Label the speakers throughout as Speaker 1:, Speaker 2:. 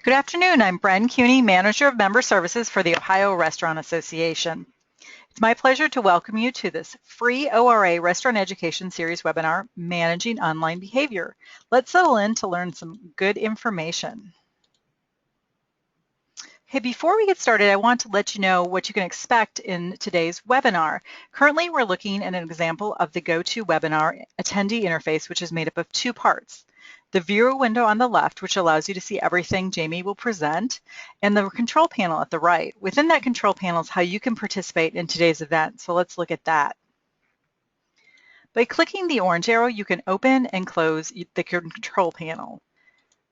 Speaker 1: Good afternoon. I'm Bren Cuny, Manager of Member Services for the Ohio Restaurant Association. It's my pleasure to welcome you to this free ORA Restaurant Education Series webinar, Managing Online Behavior. Let's settle in to learn some good information. Hey, before we get started, I want to let you know what you can expect in today's webinar. Currently, we're looking at an example of the GoToWebinar attendee interface, which is made up of two parts. The viewer window on the left, which allows you to see everything Jaime will present, and the control panel at the right. Within that control panel is how you can participate in today's event, so let's look at that. By clicking the orange arrow, you can open and close the control panel.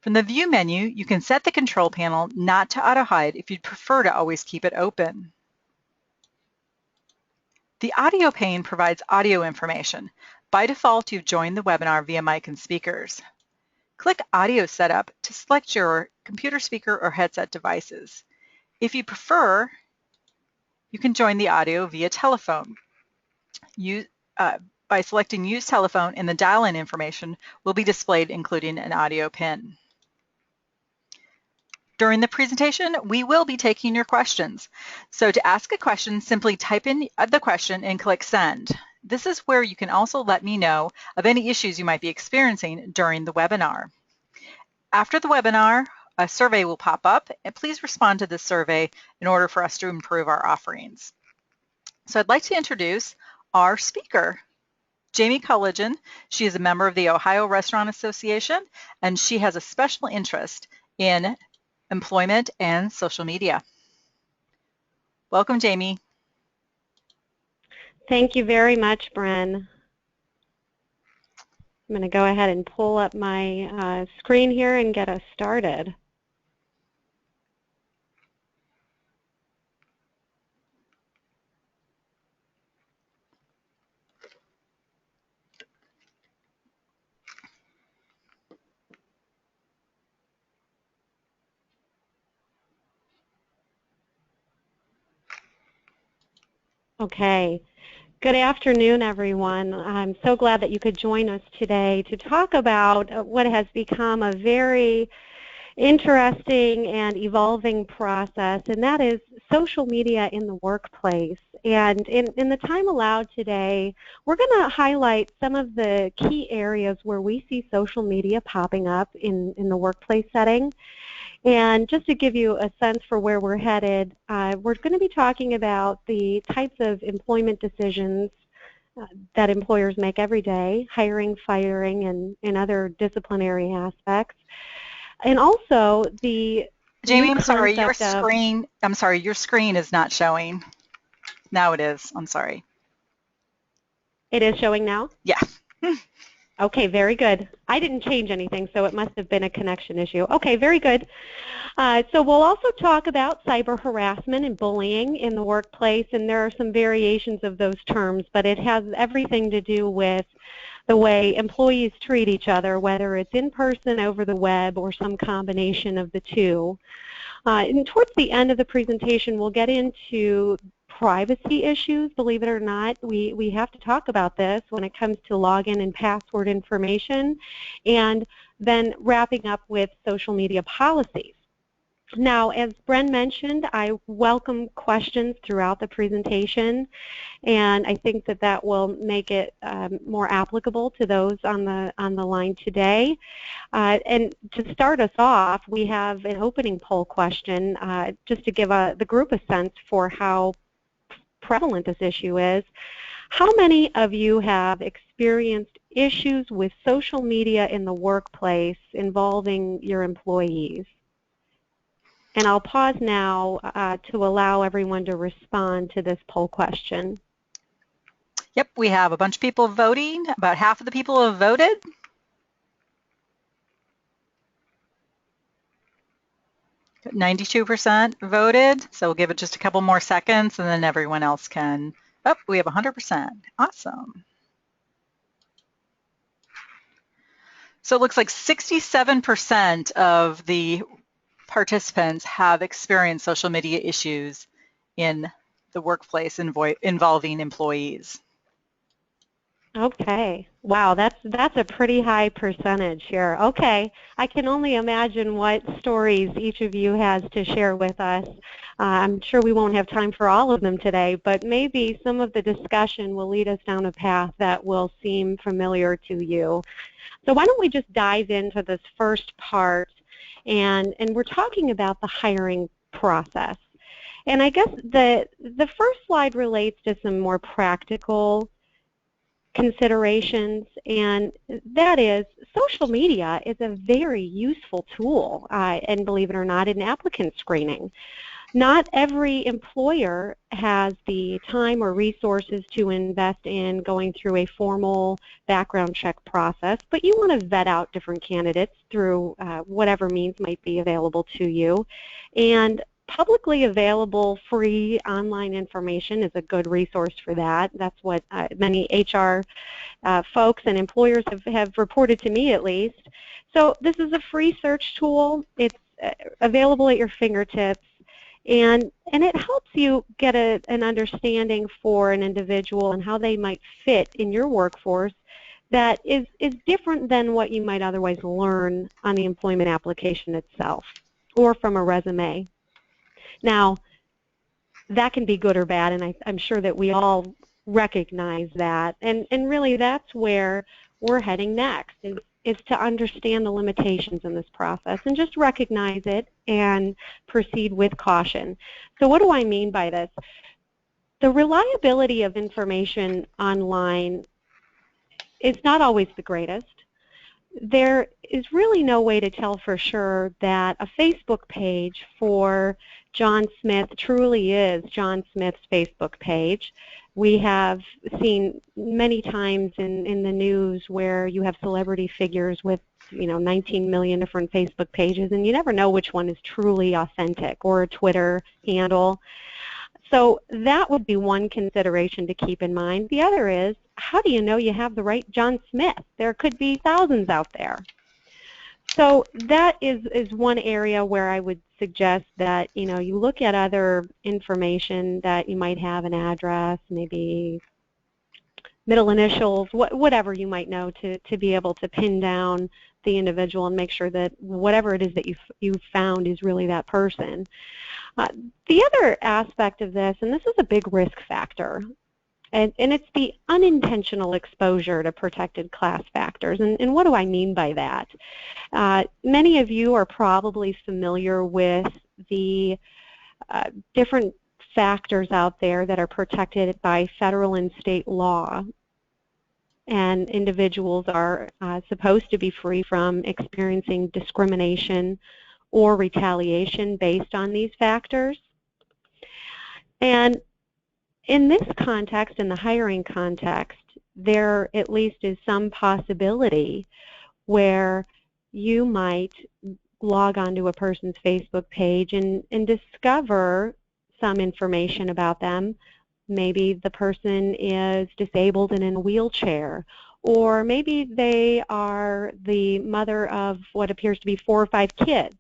Speaker 1: From the View menu, you can set the control panel not to auto-hide if you'd prefer to always keep it open. The audio pane provides audio information. By default, you've joined the webinar via mic and speakers. Click Audio Setup to select your computer speaker or headset devices. If you prefer, you can join the audio via telephone. By selecting Use Telephone, and the dial-in information will be displayed, including an audio pin. During the presentation, we will be taking your questions. So to ask a question, simply type in the question and click Send. This is where you can also let me know of any issues you might be experiencing during the webinar. After the webinar, a survey will pop up, and please respond to this survey in order for us to improve our offerings. So I'd like to introduce our speaker, Jaime Kolligan. She is a member of the Ohio Restaurant Association, and she has a special interest in employment and social media. Welcome, Jaime.
Speaker 2: Thank you very much, Bren. I'm going to go ahead and pull up my screen here and get us started. Okay. Good afternoon, everyone. I'm so glad that you could join us today to talk about what has become a very interesting and evolving process, and that is social media in the workplace. And in the time allowed today, we're going to highlight some of the key areas where we see social media popping up in the workplace setting. And just to give you a sense for where we're headed, we're going to be talking about the types of employment decisions that employers make every day, hiring, firing, and other disciplinary aspects. And also the
Speaker 1: Jaime, I'm sorry, your screen is not showing. Now it is. I'm sorry.
Speaker 2: It is showing now?
Speaker 1: Yeah.
Speaker 2: Okay, very good. I didn't change anything, so it must have been a connection issue. Okay, very good. So we'll also talk about cyber harassment and bullying in the workplace, and there are some variations of those terms, but it has everything to do with the way employees treat each other, whether it's in person, over the web, or some combination of the two. And towards the end of the presentation, we'll get into privacy issues. Believe it or not, we have to talk about this when it comes to login and password information, and then wrapping up with social media policies. Now, as Bren mentioned, I welcome questions throughout the presentation, and I think that that will make it more applicable to those on the line today. And to start us off, we have an opening poll question just to give the group a sense for how prevalent this issue is. How many of you have experienced issues with social media in the workplace involving your employees? And I'll pause now to allow everyone to respond to this poll question.
Speaker 1: Yep, we have a bunch of people voting. About half of the people have voted. Got 92% voted, so we'll give it just a couple more seconds and then everyone else can. Oh, we have 100%. Awesome. So it looks like 67% of the participants have experienced social media issues in the workplace involving employees.
Speaker 2: Okay. Wow, that's a pretty high percentage here. Okay. I can only imagine what stories each of you has to share with us. I'm sure we won't have time for all of them today, but maybe some of the discussion will lead us down a path that will seem familiar to you. So why don't we just dive into this first part, and we're talking about the hiring process. And I guess the first slide relates to some more practical considerations, and that is social media is a very useful tool, and believe it or not, in applicant screening. Not every employer has the time or resources to invest in going through a formal background check process, but you want to vet out different candidates through whatever means might be available to you. And publicly available free online information is a good resource for that. That's what many HR folks and employers have reported to me, at least. So this is a free search tool. It's available at your fingertips. And it helps you get an understanding for an individual and how they might fit in your workforce that is different than what you might otherwise learn on the employment application itself or from a resume. Now, that can be good or bad, and I'm sure that we all recognize that. And really that's where we're heading next, is to understand the limitations in this process and just recognize it and proceed with caution. So what do I mean by this? The reliability of information online is not always the greatest. There is really no way to tell for sure that a Facebook page for John Smith truly is John Smith's Facebook page. We have seen many times in the news where you have celebrity figures with 19 million different Facebook pages, and you never know which one is truly authentic, or a Twitter handle. So that would be one consideration to keep in mind. The other is, how do you know you have the right John Smith? There could be thousands out there. So that is one area where I would suggest that you look at other information that you might have, an address, maybe middle initials, whatever you might know to be able to pin down the individual and make sure that whatever it is that you've found is really that person. The other aspect of this, and this is a big risk factor, and it's the unintentional exposure to protected class factors. And what do I mean by that? Many of you are probably familiar with the different factors out there that are protected by federal and state law. And individuals are supposed to be free from experiencing discrimination or retaliation based on these factors. And in this context, in the hiring context, there at least is some possibility where you might log onto a person's Facebook page and discover some information about them. Maybe the person is disabled and in a wheelchair, or maybe they are the mother of what appears to be 4 or 5 kids.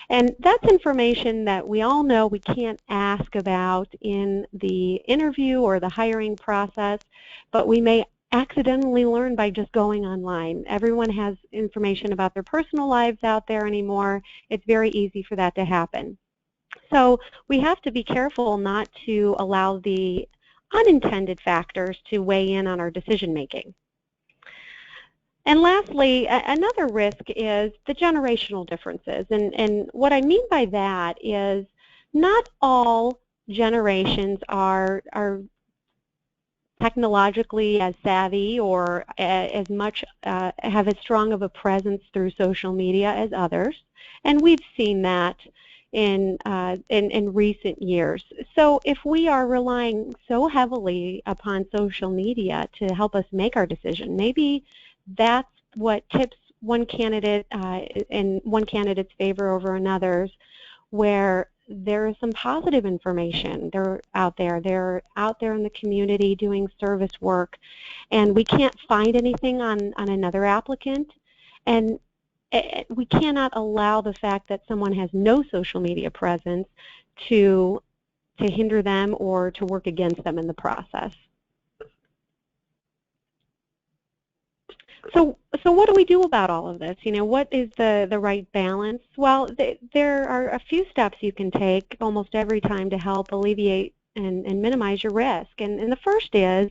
Speaker 2: And that's information that we all know we can't ask about in the interview or the hiring process, but we may accidentally learn by just going online. Everyone has information about their personal lives out there anymore. It's very easy for that to happen. So we have to be careful not to allow the unintended factors to weigh in on our decision making. And lastly, another risk is the generational differences. And what I mean by that is not all generations are technologically as savvy or as much have as strong of a presence through social media as others. And we've seen that in recent years. So if we are relying so heavily upon social media to help us make our decision, maybe that's what tips one candidate in one candidate's favor over another's, where there is some positive information. They're out there in the community doing service work, and we can't find anything on another applicant, and we cannot allow the fact that someone has no social media presence to hinder them or to work against them in the process. So what do we do about all of this? You know, what is the right balance? Well, there are a few steps you can take almost every time to help alleviate and minimize your risk. And the first is,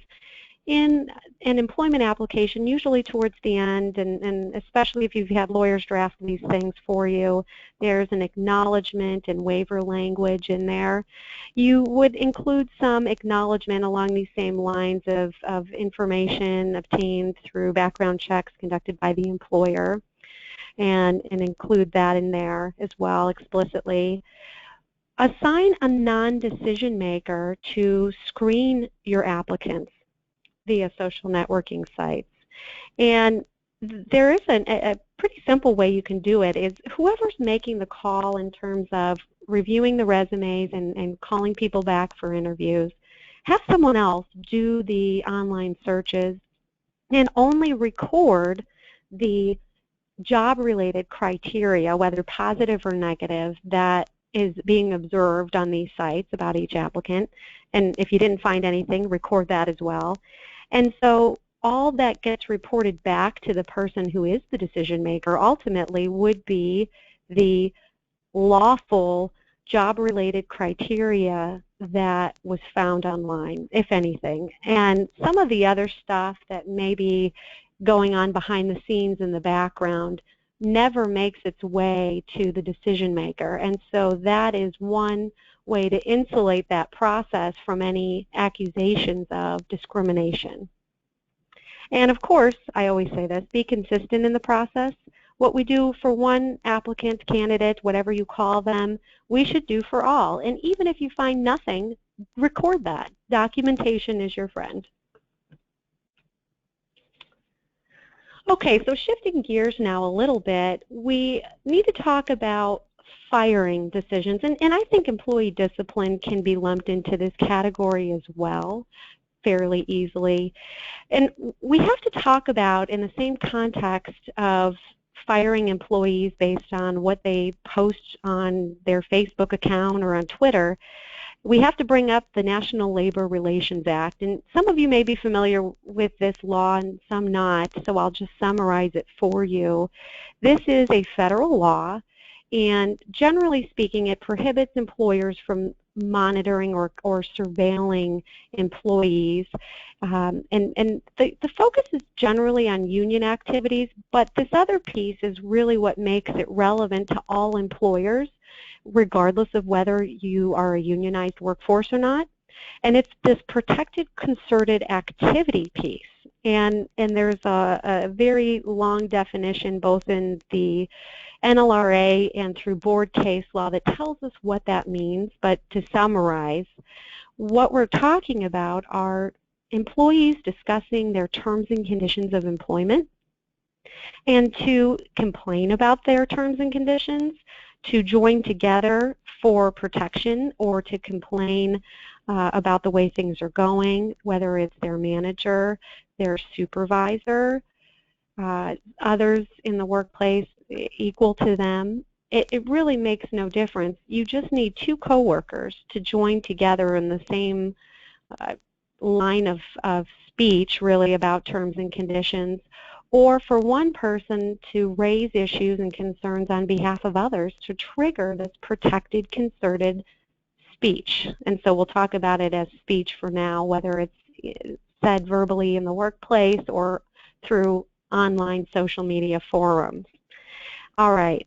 Speaker 2: in an employment application, usually towards the end, and especially if you've had lawyers draft these things for you, there's an acknowledgement and waiver language in there. You would include some acknowledgement along these same lines of information obtained through background checks conducted by the employer, and include that in there as well explicitly. Assign a non-decision maker to screen your applicants via social networking sites. And there is a pretty simple way you can do it, is whoever's making the call in terms of reviewing the resumes and calling people back for interviews, have someone else do the online searches and only record the job-related criteria, whether positive or negative, that is being observed on these sites about each applicant. And if you didn't find anything, record that as well. And so all that gets reported back to the person who is the decision maker ultimately would be the lawful job-related criteria that was found online, if anything. And some of the other stuff that may be going on behind the scenes in the background never makes its way to the decision maker. And so that is one way to insulate that process from any accusations of discrimination. And of course, I always say this, be consistent in the process. What we do for one applicant, candidate, whatever you call them, we should do for all. And even if you find nothing, record that. Documentation is your friend. Okay, so shifting gears now a little bit, we need to talk about firing decisions, and I think employee discipline can be lumped into this category as well fairly easily. And we have to talk about, in the same context of firing employees based on what they post on their Facebook account or on Twitter, we have to bring up the National Labor Relations Act. And some of you may be familiar with this law and some not, so I'll just summarize it for you. This is a federal law, and generally speaking, it prohibits employers from monitoring or surveilling employees. And the focus is generally on union activities, but this other piece is really what makes it relevant to all employers, regardless of whether you are a unionized workforce or not. And it's this protected concerted activity piece. And there's a very long definition both in the NLRA and through board case law that tells us what that means. But to summarize, what we're talking about are employees discussing their terms and conditions of employment, and to complain about their terms and conditions, to join together for protection, or to complain about the way things are going, whether it's their manager, their supervisor, others in the workplace equal to them. It really makes no difference. You just need two coworkers to join together in the same line of speech, really, about terms and conditions, or for one person to raise issues and concerns on behalf of others to trigger this protected, concerted speech. And so we'll talk about it as speech for now, whether it's said verbally in the workplace or through online social media forums. All right,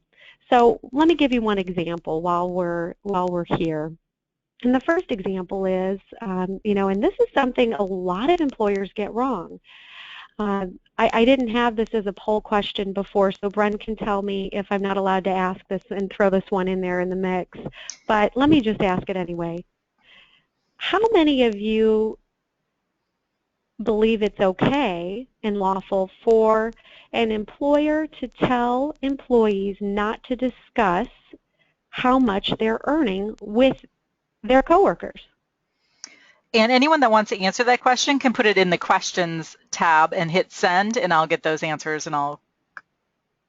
Speaker 2: so let me give you one example while we're here. And the first example is, you know, and this is something a lot of employers get wrong. I didn't have this as a poll question before, so Bren can tell me if I'm not allowed to ask this and throw this one in there in the mix. But let me just ask it anyway. How many of you believe it's okay and lawful for an employer to tell employees not to discuss how much they're earning with their coworkers?
Speaker 1: And anyone that wants to answer that question can put it in the questions tab and hit send, and I'll get those answers and I'll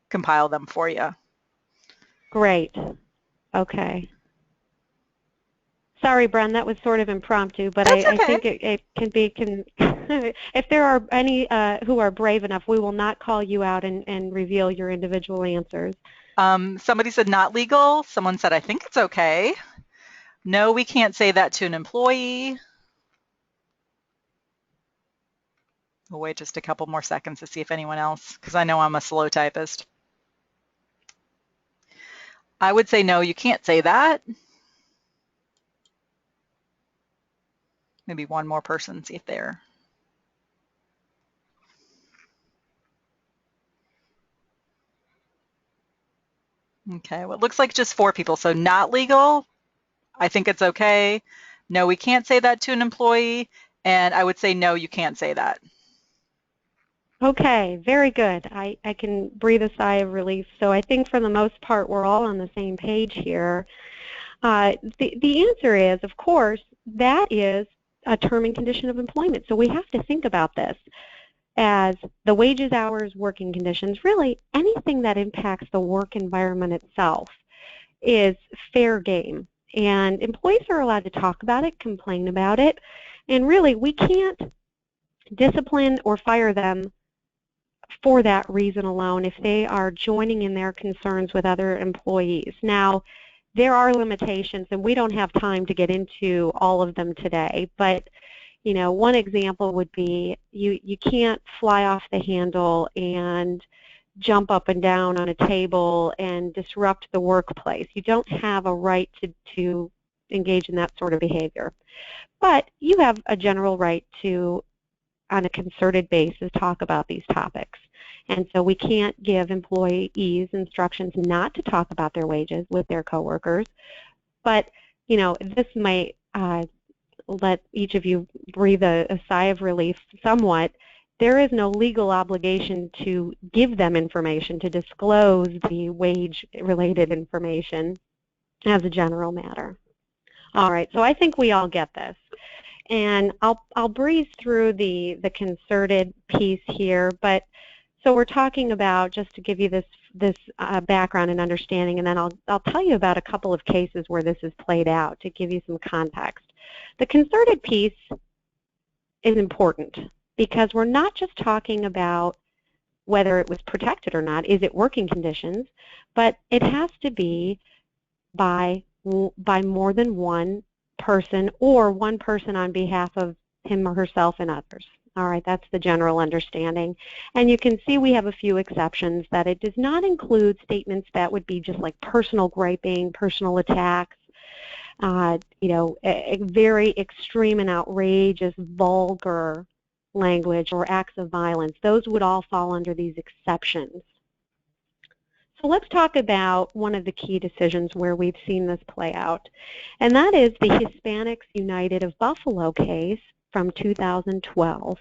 Speaker 1: compile them for you.
Speaker 2: Great. Okay. Sorry, Bren, that was sort of impromptu, but
Speaker 1: That's
Speaker 2: I
Speaker 1: okay.
Speaker 2: think it can be If there are any who are brave enough, we will not call you out and reveal your individual answers.
Speaker 1: Somebody said not legal. Someone said, I think it's okay. No, we can't say that to an employee. We'll wait just a couple more seconds to see if anyone else, because I know I'm a slow typist. I would say no, you can't say that. Maybe one more person, see if they're. Okay, well, it looks like just 4 people. So not legal, I think it's okay. No, we can't say that to an employee. And I would say no, you can't say that.
Speaker 2: Okay, very good. I can breathe a sigh of relief. So I think for the most part we're all on the same page here. The answer is, of course, that is a term and condition of employment. So we have to think about this as the wages, hours, working conditions, really anything that impacts the work environment itself is fair game. And employees are allowed to talk about it, complain about it, and really we can't discipline or fire them for that reason alone if they are joining in their concerns with other employees. Now, there are limitations, and we don't have time to get into all of them today, but you know, one example would be you can't fly off the handle and jump up and down on a table and disrupt the workplace. You don't have a right to engage in that sort of behavior. But you have a general right to, on a concerted basis, talk about these topics. And so we can't give employees instructions not to talk about their wages with their coworkers. But, you know, this might let each of you breathe a sigh of relief somewhat. There is no legal obligation to give them information, to disclose the wage-related information as a general matter. All right, so I think we all get this. And I'll breeze through the concerted piece here, but so we're talking about, just to give you this background and understanding, and then I'll tell you about a couple of cases where this is played out to give you some context. The concerted piece is important because we're not just talking about whether it was protected or not, is it working conditions, but it has to be by more than one person or one person on behalf of him or herself and others. All right, that's the general understanding. And you can see we have a few exceptions, that it does not include statements that would be just like personal griping, personal attacks, you know, a very extreme and outrageous, vulgar language or acts of violence. Those would all fall under these exceptions. So let's talk about one of the key decisions where we've seen this play out, and that is the Hispanics United of Buffalo case from 2012.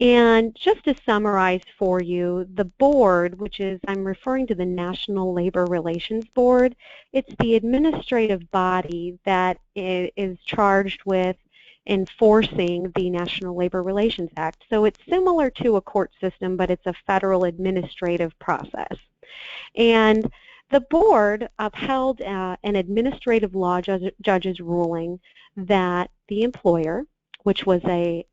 Speaker 2: And just to summarize for you, the board, which is, I'm referring to the National Labor Relations Board, it's the administrative body that is charged with enforcing the National Labor Relations Act. So it's similar to a court system, but it's a federal administrative process. And the board upheld an administrative law judge's ruling that the employer, which was a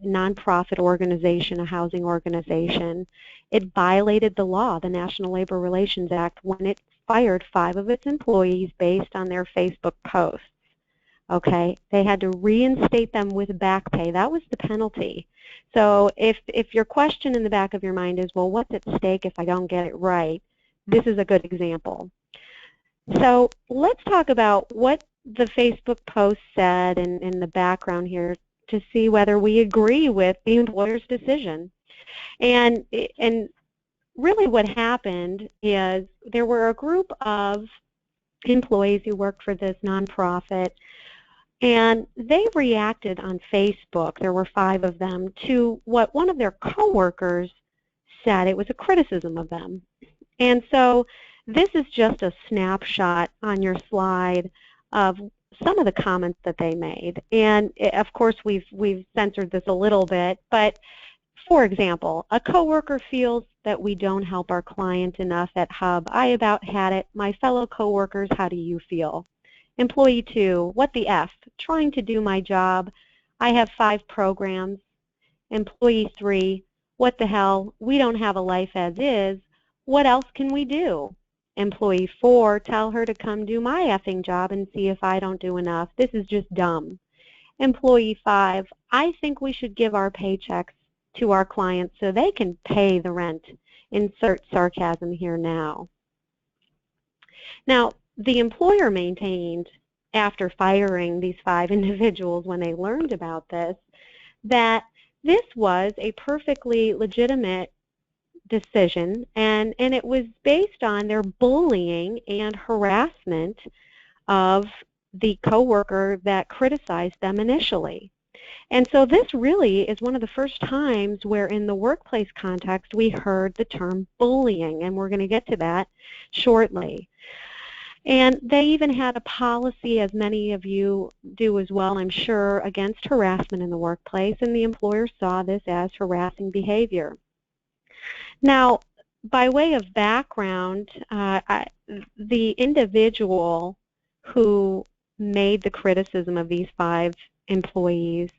Speaker 2: nonprofit organization, a housing organization, it violated the law, the National Labor Relations Act, when it fired 5 of its employees based on their Facebook posts. Okay, they had to reinstate them with back pay. That was the penalty. So if your question in the back of your mind is, well, what's at stake if I don't get it right, this is a good example. So let's talk about what the Facebook post said and in the background here to see whether we agree with the employer's decision. And really what happened is there were a group of employees who worked for this nonprofit, and they reacted on Facebook, there were 5 of them, to what one of their coworkers said. It was a criticism of them. And so this is just a snapshot on your slide of some of the comments that they made. And of course we've censored this a little bit, but for example, a coworker feels that we don't help our client enough at Hub. I about had it. My fellow coworkers, how do you feel? Employee 2, what the F? Trying to do my job. I have 5 programs Employee 3, what the hell, we don't have a life as is. What else can we do? Employee 4, tell her to come do my effing job and see if I don't do enough. This is just dumb. Employee 5, I think we should give our paychecks to our clients so they can pay the rent. Insert sarcasm here now. Now, the employer maintained, after firing these 5 individuals when they learned about this, that this was a perfectly legitimate decision, and it was based on their bullying and harassment of the coworker that criticized them initially. And so this really is one of the first times where in the workplace context we heard the term bullying, and we're going to get to that shortly. And they even had a policy, as many of you do as well, I'm sure, against harassment in the workplace, and the employer saw this as harassing behavior. Now, by way of background, the individual who made the criticism of these 5 employees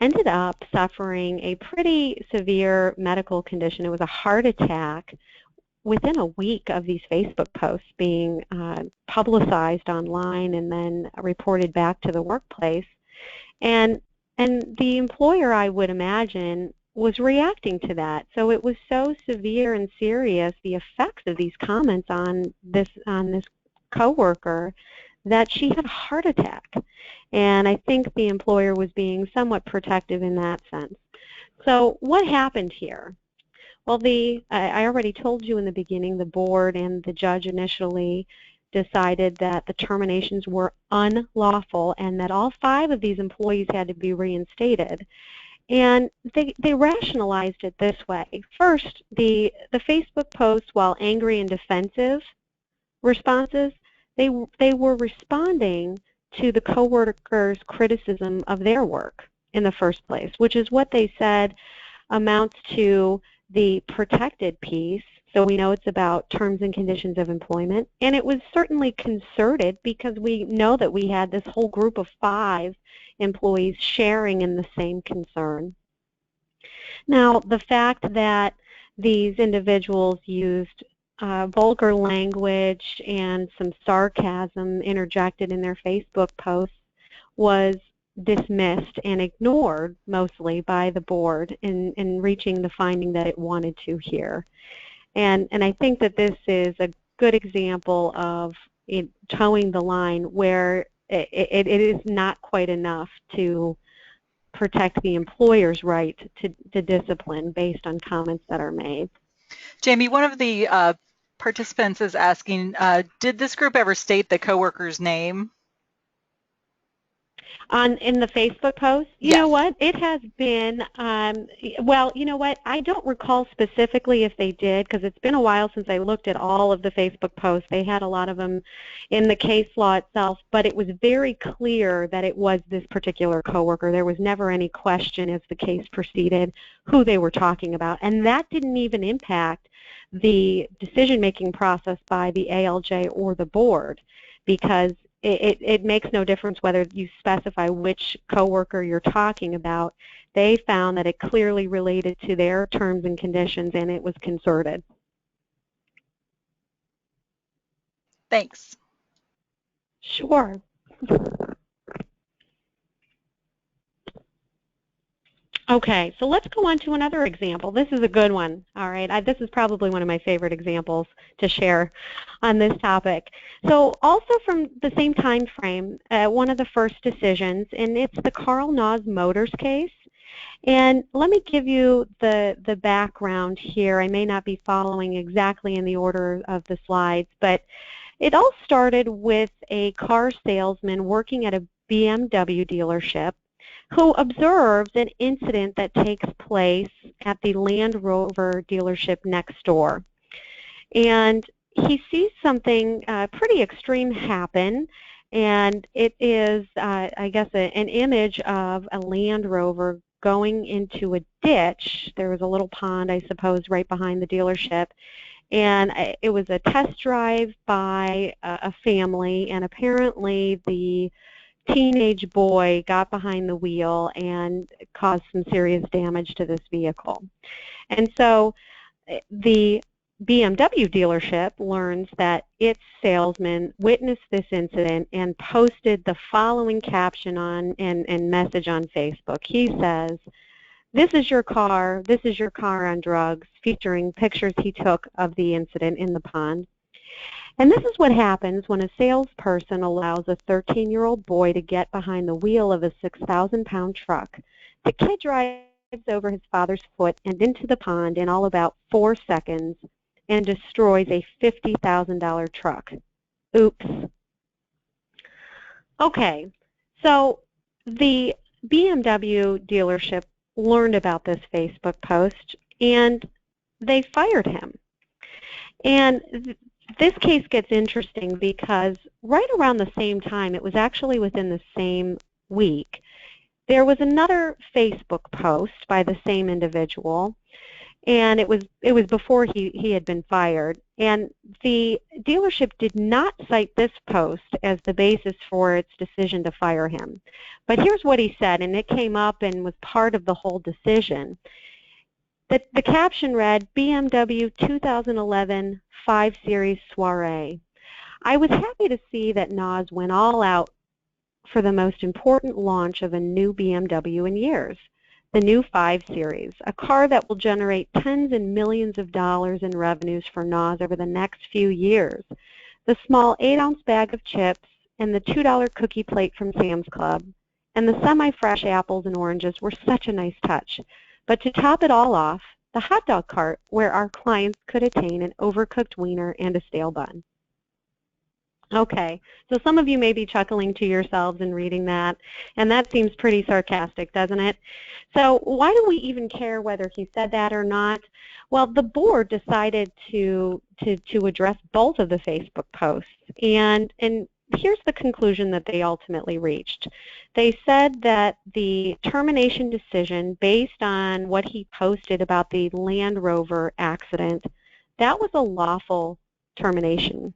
Speaker 2: ended up suffering a pretty severe medical condition. It was a heart attack within a week of these Facebook posts being publicized online and then reported back to the workplace. And the employer, I would imagine, was reacting to that. So it was so severe and serious, the effects of these comments on this coworker, that she had a heart attack. And I think the employer was being somewhat protective in that sense. So what happened here? Well, I already told you in the beginning, the board and the judge initially decided that the terminations were unlawful and that all 5 of these employees had to be reinstated. And they rationalized it this way. First, the Facebook posts, while angry and defensive responses, they were responding to the coworkers' criticism of their work in the first place, which is what they said amounts to the protected piece. So we know it's about terms and conditions of employment, and it was certainly concerted because we know that we had this whole group of 5 employees sharing in the same concern. Now, the fact that these individuals used vulgar language and some sarcasm interjected in their Facebook posts was dismissed and ignored mostly by the board in reaching the finding that it wanted to here. And I think that this is a good example of it towing the line where it is not quite enough to protect the employer's right to discipline based on comments that are made.
Speaker 1: Jamie, one of the participants is asking, did this group ever state the coworker's name?
Speaker 2: In the Facebook post? You
Speaker 1: Yes.
Speaker 2: know what? It has been, well, you know what? I don't recall specifically if they did, because it's been a while since I looked at all of the Facebook posts. They had a lot of them in the case law itself, but it was very clear that it was this particular coworker. There was never any question as the case proceeded who they were talking about, and that didn't even impact the decision-making process by the ALJ or the board, because it makes no difference whether you specify which coworker you're talking about. They found that it clearly related to their terms and conditions, and it was concerted.
Speaker 1: Thanks.
Speaker 2: Sure. Okay, so let's go on to another example. This is a good one, all right? This is probably one of my favorite examples to share on this topic. So also from the same time frame, one of the first decisions, and it's the Carl Naws Motors case. And let me give you the background here. I may not be following exactly in the order of the slides, but it all started with a car salesman working at a BMW dealership who observes an incident that takes place at the Land Rover dealership next door. And he sees something pretty extreme happen, and it is, I guess, an image of a Land Rover going into a ditch. There was a little pond, I suppose, right behind the dealership. And it was a test drive by a family, and apparently the teenage boy got behind the wheel and caused some serious damage to this vehicle. And so the BMW dealership learns that its salesman witnessed this incident and posted the following caption on and message on Facebook. He says, "This is your car on drugs," featuring pictures he took of the incident in the pond. And this is what happens when a salesperson allows a 13-year-old boy to get behind the wheel of a 6,000-pound truck. The kid drives over his father's foot and into the pond in all about 4 seconds and destroys a $50,000 truck. Oops. Okay, so the BMW dealership learned about this Facebook post and they fired him. And this case gets interesting because right around the same time, it was actually within the same week, there was another Facebook post by the same individual, and it was before he had been fired. And the dealership did not cite this post as the basis for its decision to fire him. But here's what he said, and it came up and was part of the whole decision. The caption read, "BMW 2011 5 Series Soiree. I was happy to see that NOS went all out for the most important launch of a new BMW in years, the new 5 Series, a car that will generate tens and millions of dollars in revenues for NOS over the next few years. The small 8-ounce bag of chips and the $2 cookie plate from Sam's Club and the semi-fresh apples and oranges were such a nice touch. But to top it all off, the hot dog cart where our clients could attain an overcooked wiener and a stale bun." Okay, so some of you may be chuckling to yourselves in reading that, and that seems pretty sarcastic, doesn't it? So why do we even care whether he said that or not? Well, the board decided to address both of the Facebook posts, and here's the conclusion that they ultimately reached. They said that the termination decision based on what he posted about the Land Rover accident, that was a lawful termination.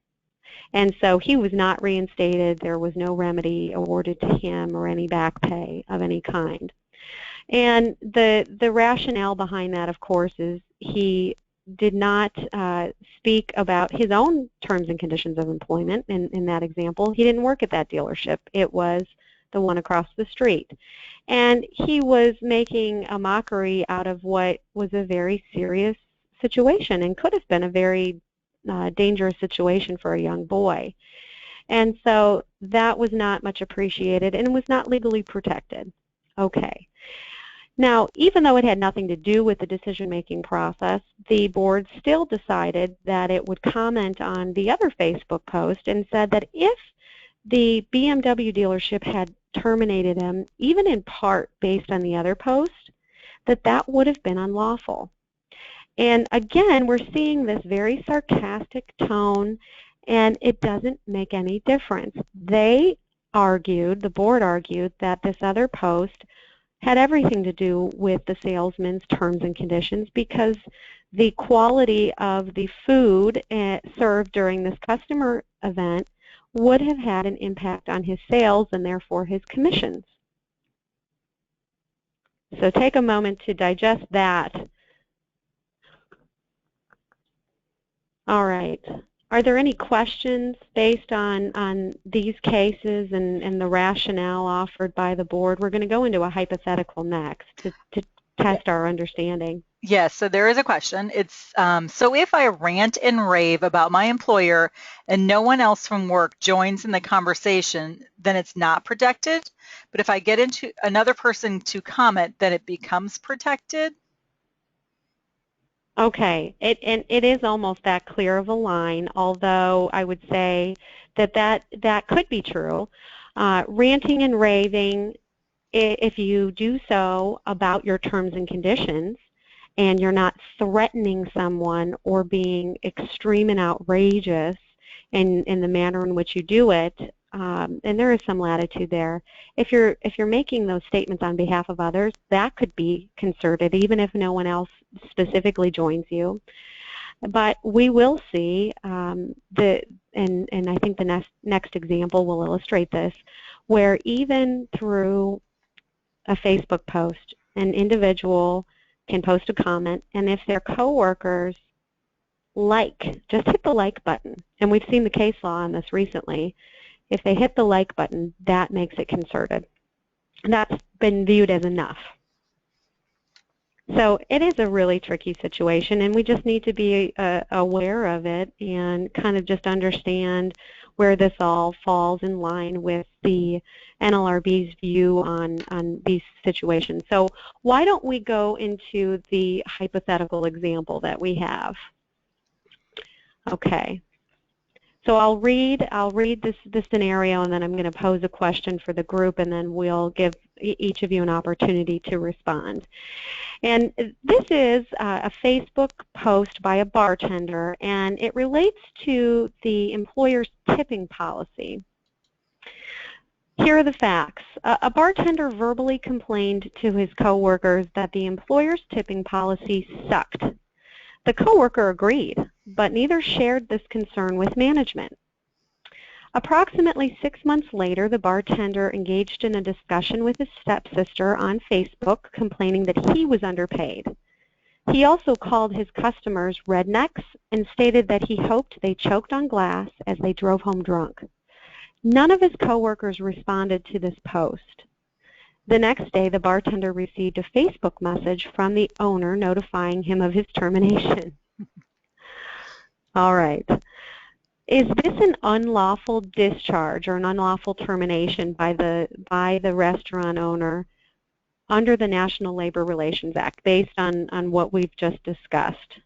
Speaker 2: And so he was not reinstated. There was no remedy awarded to him or any back pay of any kind. And the rationale behind that, of course, is he did not speak about his own terms and conditions of employment in that example. He didn't work at that dealership. It was the one across the street. And he was making a mockery out of what was a very serious situation and could have been a very dangerous situation for a young boy. And so that was not much appreciated and was not legally protected. Okay. Now, even though it had nothing to do with the decision-making process, the board still decided that it would comment on the other Facebook post and said that if the BMW dealership had terminated him, even in part based on the other post, that would have been unlawful. And again, we're seeing this very sarcastic tone, and it doesn't make any difference. They argued, the board argued, that this other post had everything to do with the salesman's terms and conditions because the quality of the food served during this customer event would have had an impact on his sales and therefore his commissions. So take a moment to digest that. All right. Are there any questions based on these cases and the rationale offered by the board? We're going to go into a hypothetical next to test our understanding.
Speaker 1: Yes, so there is a question. It's so if I rant and rave about my employer and no one else from work joins in the conversation, then it's not protected. But if I get into another person to comment, then it becomes protected.
Speaker 2: Okay, it is almost that clear of a line, although I would say that could be true. Ranting and raving, if you do so about your terms and conditions, and you're not threatening someone or being extreme and outrageous in the manner in which you do it, and there is some latitude there. If you're making those statements on behalf of others, that could be concerted, even if no one else specifically joins you. But we will see and I think the next example will illustrate this. where even through a Facebook post, an individual can post a comment, and if their coworkers just hit the like button, and we've seen the case law on this recently, if they hit the like button, that makes it concerted. And that's been viewed as enough. So it is a really tricky situation, and we just need to be aware of it and kind of just understand where this all falls in line with the NLRB's view on these situations. So why don't we go into the hypothetical example that we have? Okay. So I'll read this scenario, and then I'm going to pose a question for the group, and then we'll give each of you an opportunity to respond. And this is a Facebook post by a bartender, and it relates to the employer's tipping policy. Here are the facts. A bartender verbally complained to his coworkers that the employer's tipping policy sucked. The coworker agreed, but neither shared this concern with management. Approximately 6 months later, the bartender engaged in a discussion with his stepsister on Facebook, complaining that he was underpaid. He also called his customers rednecks and stated that he hoped they choked on glass as they drove home drunk. None of his coworkers responded to this post. The next day, the bartender received a Facebook message from the owner notifying him of his termination. All right. Is this an unlawful discharge or an unlawful termination by the restaurant owner under the National Labor Relations Act based on what we've just discussed?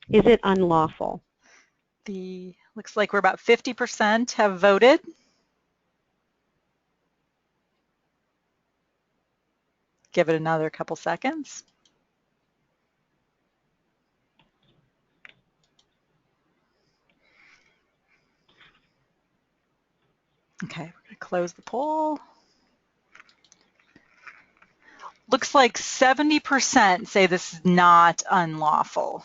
Speaker 2: Is it unlawful?
Speaker 1: Looks like we're about 50% have voted. Give it another couple seconds. Okay, we're going to close the poll. Looks like 70% say this is not unlawful.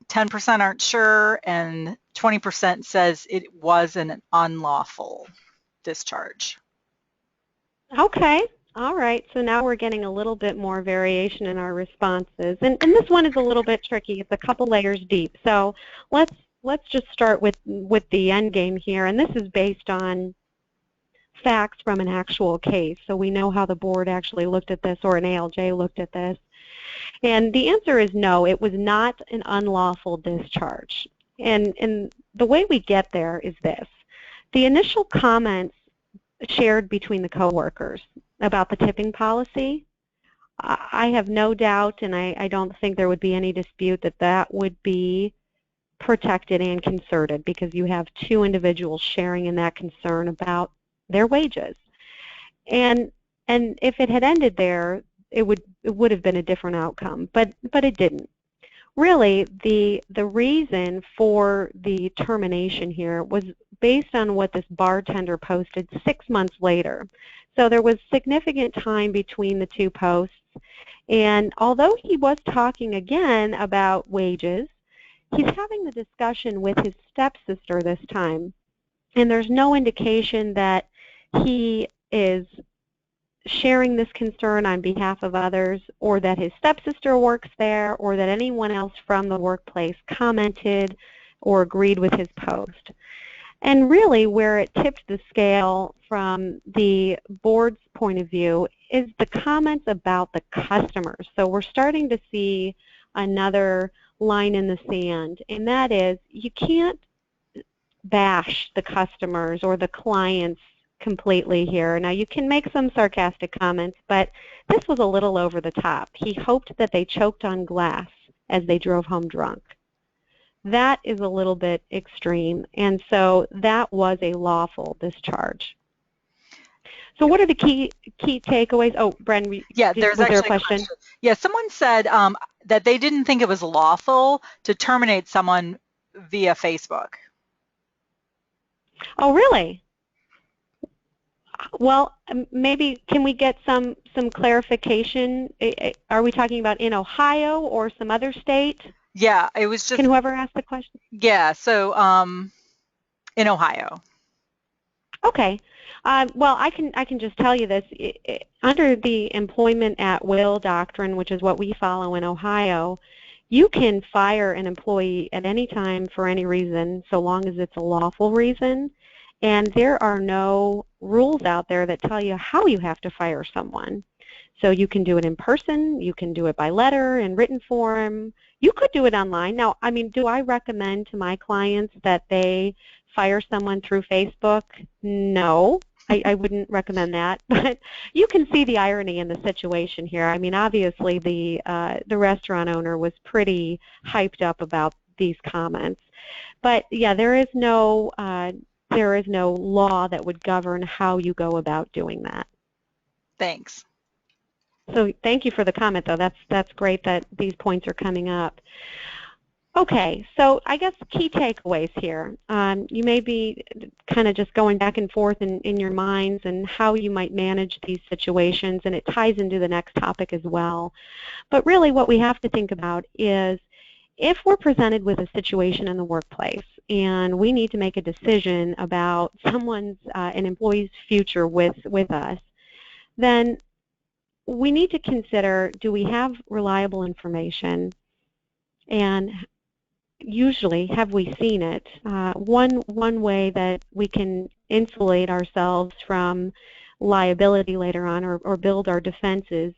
Speaker 1: 10% aren't sure, and 20% says it was an unlawful discharge.
Speaker 2: Okay. All right, so now we're getting a little bit more variation in our responses. And this one is a little bit tricky. It's a couple layers deep. So let's just start with the end game here. And this is based on facts from an actual case. So we know how the board actually looked at this, or an ALJ looked at this. And the answer is no, it was not an unlawful discharge. And the way we get there is this. The initial comments shared between the coworkers about the tipping policy, I have no doubt, and I don't think there would be any dispute that that would be protected and concerted, because you have two individuals sharing in that concern about their wages. And if it had ended there, it would have been a different outcome, but it didn't. Really, the reason for the termination here was based on what this bartender posted 6 months later. So there was significant time between the two posts, and although he was talking again about wages, he's having the discussion with his stepsister this time, and there's no indication that he is sharing this concern on behalf of others, or that his stepsister works there, or that anyone else from the workplace commented or agreed with his post. And really where it tipped the scale from the board's point of view is the comments about the customers. So we're starting to see another line in the sand, and that is you can't bash the customers or the clients completely here. Now you can make some sarcastic comments, but this was a little over the top. He hoped that they choked on glass as they drove home drunk. That is a little bit extreme, and so that was a lawful discharge. So what are the key takeaways? Oh, Bren,
Speaker 1: yeah, was there a question? Yeah, someone said that they didn't think it was lawful to terminate someone via Facebook.
Speaker 2: Oh, really? Well, maybe can we get some clarification? Are we talking about in Ohio or some other state?
Speaker 1: Yeah, it was just.
Speaker 2: Can whoever ask the question?
Speaker 1: Yeah, so in Ohio.
Speaker 2: Okay. Well, I can just tell you this. Under the employment at will doctrine, which is what we follow in Ohio, you can fire an employee at any time for any reason, so long as it's a lawful reason. And there are no rules out there that tell you how you have to fire someone. So you can do it in person, you can do it by letter, in written form. You could do it online. Now, I mean, do I recommend to my clients that they fire someone through Facebook? No, I wouldn't recommend that. But you can see the irony in the situation here. I mean, obviously the restaurant owner was pretty hyped up about these comments. But yeah, there is no law that would govern how you go about doing that.
Speaker 1: Thanks.
Speaker 2: So thank you for the comment, though. That's great that these points are coming up. Okay, so I guess key takeaways here. You may be kind of just going back and forth in your minds and how you might manage these situations, and it ties into the next topic as well. But really what we have to think about is if we're presented with a situation in the workplace and we need to make a decision about an employee's future with us, then we need to consider, do we have reliable information, and usually have we seen it? One way that we can insulate ourselves from liability later on or build our defenses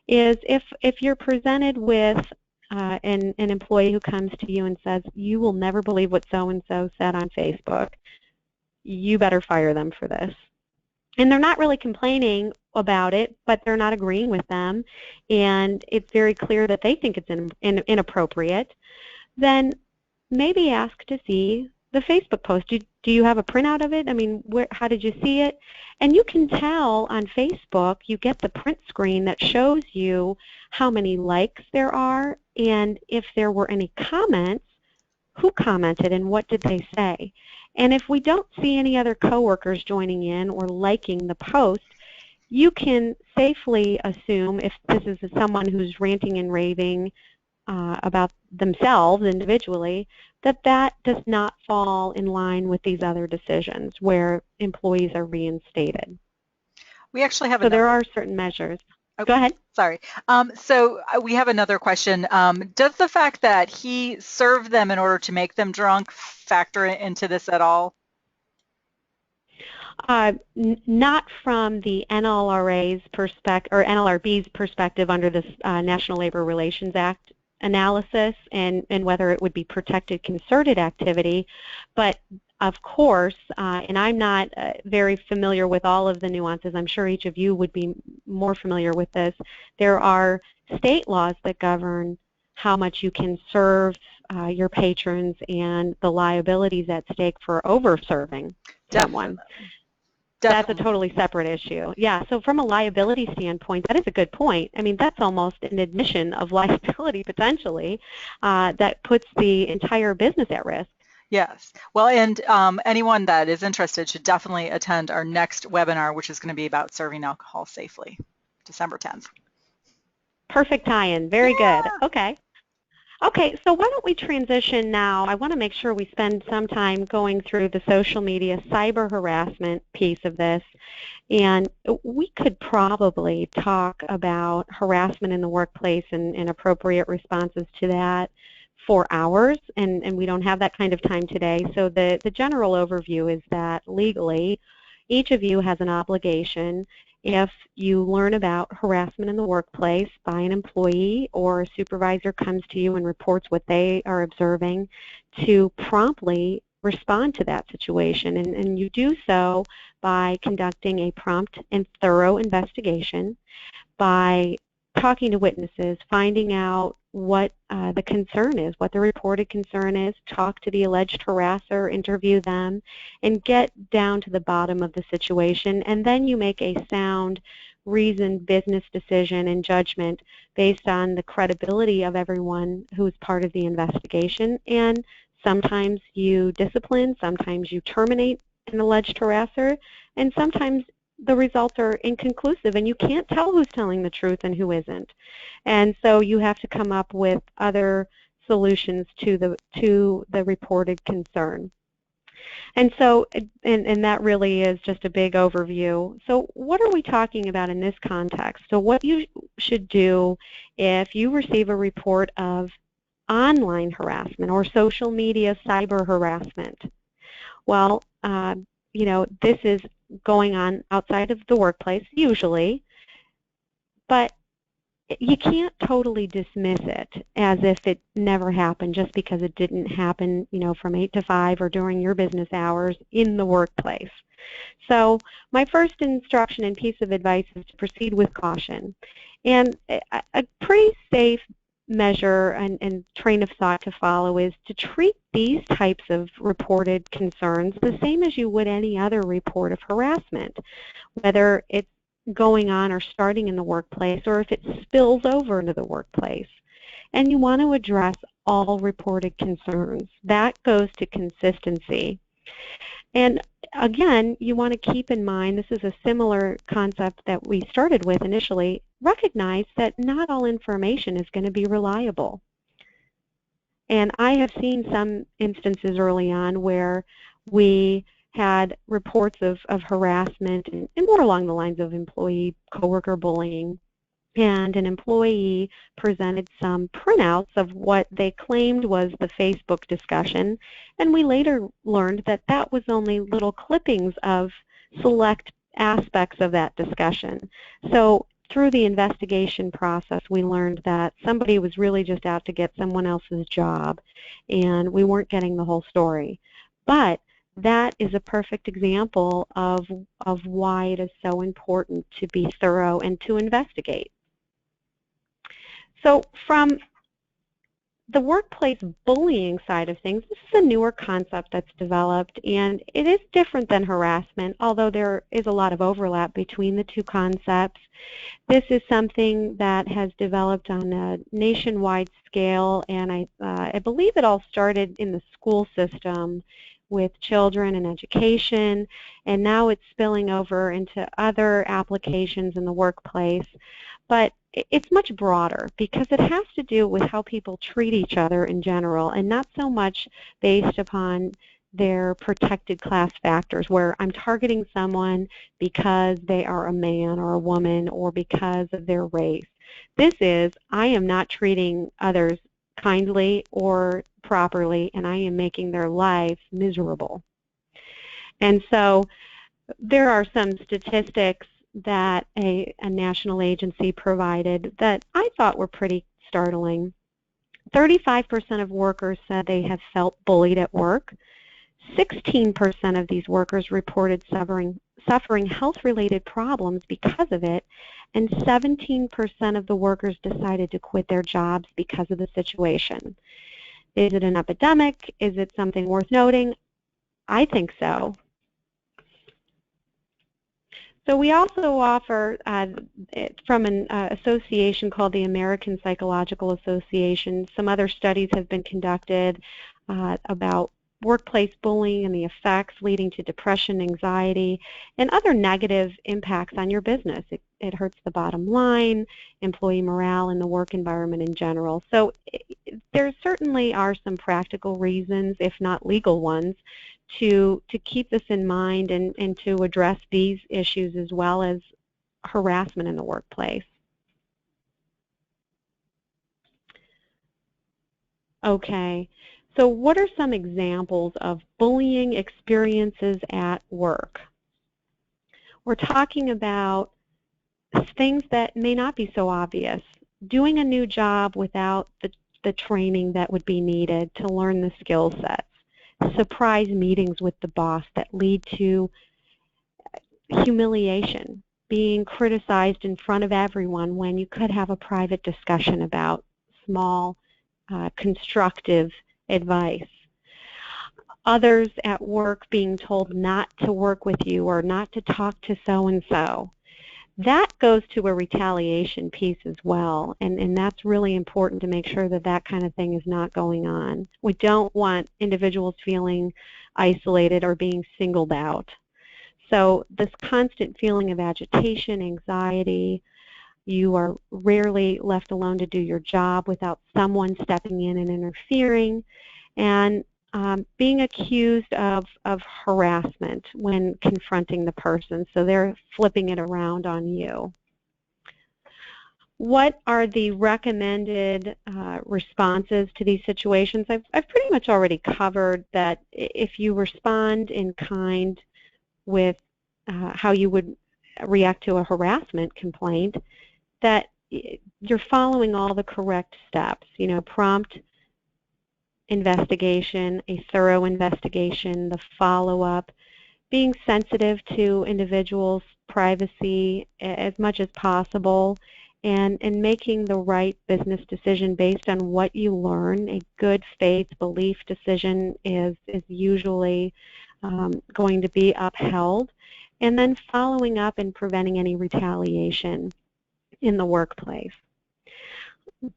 Speaker 2: is if you're presented with an employee who comes to you and says, you will never believe what so-and-so said on Facebook, you better fire them for this. And they're not really complaining about it, but they're not agreeing with them, and it's very clear that they think it's inappropriate, then maybe ask to see the Facebook post. Do you have a printout of it? I mean, how did you see it? And you can tell on Facebook, you get the print screen that shows you how many likes there are, and if there were any comments, who commented and what did they say. And if we don't see any other coworkers joining in or liking the post, you can safely assume, if this is someone who's ranting and raving about themselves individually, that does not fall in line with these other decisions where employees are reinstated.
Speaker 1: We actually have
Speaker 2: so there are certain measures.
Speaker 1: Oh,
Speaker 2: go ahead.
Speaker 1: Sorry. So we have another question. Does the fact that he served them in order to make them drunk factor into this at all?
Speaker 2: Not from the NLRA's perspective or NLRB's perspective under this National Labor Relations Act analysis and whether it would be protected concerted activity. But of course, and I'm not very familiar with all of the nuances, I'm sure each of you would be more familiar with this, there are state laws that govern how much you can serve your patrons and the liabilities at stake for over-serving someone. Definitely. That's a totally separate issue. Yeah, so from a liability standpoint, that is a good point. I mean, that's almost an admission of liability potentially that puts the entire business at risk.
Speaker 1: Yes. Well, and anyone that is interested should definitely attend our next webinar, which is going to be about serving alcohol safely, December 10th.
Speaker 2: Perfect tie-in. Very good. Okay. Okay, so why don't we transition now? I want to make sure we spend some time going through the social media cyber harassment piece of this. And we could probably talk about harassment in the workplace and appropriate responses to that for hours, and we don't have that kind of time today. So the general overview is that legally, each of you has an obligation if you learn about harassment in the workplace by an employee or a supervisor comes to you and reports what they are observing, to promptly respond to that situation. And you do so by conducting a prompt and thorough investigation, by talking to witnesses, finding out what the concern is, what the reported concern is, talk to the alleged harasser, interview them, and get down to the bottom of the situation. And then you make a sound, reasoned business decision and judgment based on the credibility of everyone who is part of the investigation. And sometimes you discipline, sometimes you terminate an alleged harasser, and sometimes the results are inconclusive and you can't tell who's telling the truth and who isn't. And so you have to come up with other solutions to the reported concern. And so, and that really is just a big overview. So what are we talking about in this context? So what you should do if you receive a report of online harassment or social media cyber harassment. Well, you know, this is going on outside of the workplace usually, but you can't totally dismiss it as if it never happened just because it didn't happen, you know, from 8 to 5 or during your business hours in the workplace. So my first instruction and piece of advice is to proceed with caution. And a pretty safe measure and train of thought to follow is to treat these types of reported concerns the same as you would any other report of harassment, whether it's going on or starting in the workplace or if it spills over into the workplace. And you want to address all reported concerns. That goes to consistency. And again, you want to keep in mind, this is a similar concept that we started with initially, recognize that not all information is going to be reliable. And I have seen some instances early on where we had reports of harassment and more along the lines of employee coworker bullying, and an employee presented some printouts of what they claimed was the Facebook discussion, and we later learned that that was only little clippings of select aspects of that discussion. So through the investigation process, we learned that somebody was really just out to get someone else's job, and we weren't getting the whole story. But that is a perfect example of why it is so important to be thorough and to investigate. So from the workplace bullying side of things, this is a newer concept that's developed, and it is different than harassment, although there is a lot of overlap between the two concepts. This is something that has developed on a nationwide scale, and I believe it all started in the school system with children and education, and now it's spilling over into other applications in the workplace. But it's much broader because it has to do with how people treat each other in general, and not so much based upon their protected class factors where I'm targeting someone because they are a man or a woman or because of their race. This is, I am not treating others kindly or properly, and I am making their lives miserable. And so there are some statistics that a national agency provided that I thought were pretty startling. 35% of workers said they have felt bullied at work. 16% of these workers reported suffering health-related problems because of it, and 17% of the workers decided to quit their jobs because of the situation. Is it an epidemic? Is it something worth noting? I think so. So we also offer, from an association called the American Psychological Association, some other studies have been conducted about workplace bullying and the effects leading to depression, anxiety, and other negative impacts on your business. It hurts the bottom line, employee morale, and the work environment in general. So there certainly are some practical reasons, if not legal ones, to keep this in mind and to address these issues as well as harassment in the workplace. Okay, so what are some examples of bullying experiences at work? We're talking about things that may not be so obvious. Doing a new job without the training that would be needed to learn the skill sets. Surprise meetings with the boss that lead to humiliation, being criticized in front of everyone when you could have a private discussion about small, constructive advice. Others at work being told not to work with you or not to talk to so-and-so. That goes to a retaliation piece as well, and that's really important to make sure that that kind of thing is not going on. We don't want individuals feeling isolated or being singled out. So this constant feeling of agitation, anxiety, you are rarely left alone to do your job without someone stepping in and interfering, and being accused of harassment when confronting the person, so they're flipping it around on you. What are the recommended responses to these situations? I've pretty much already covered that if you respond in kind with how you would react to a harassment complaint, that you're following all the correct steps. You know, prompt investigation, a thorough investigation, the follow-up, being sensitive to individuals' privacy as much as possible, and making the right business decision based on what you learn. A good faith belief decision is usually going to be upheld, and then following up and preventing any retaliation in the workplace.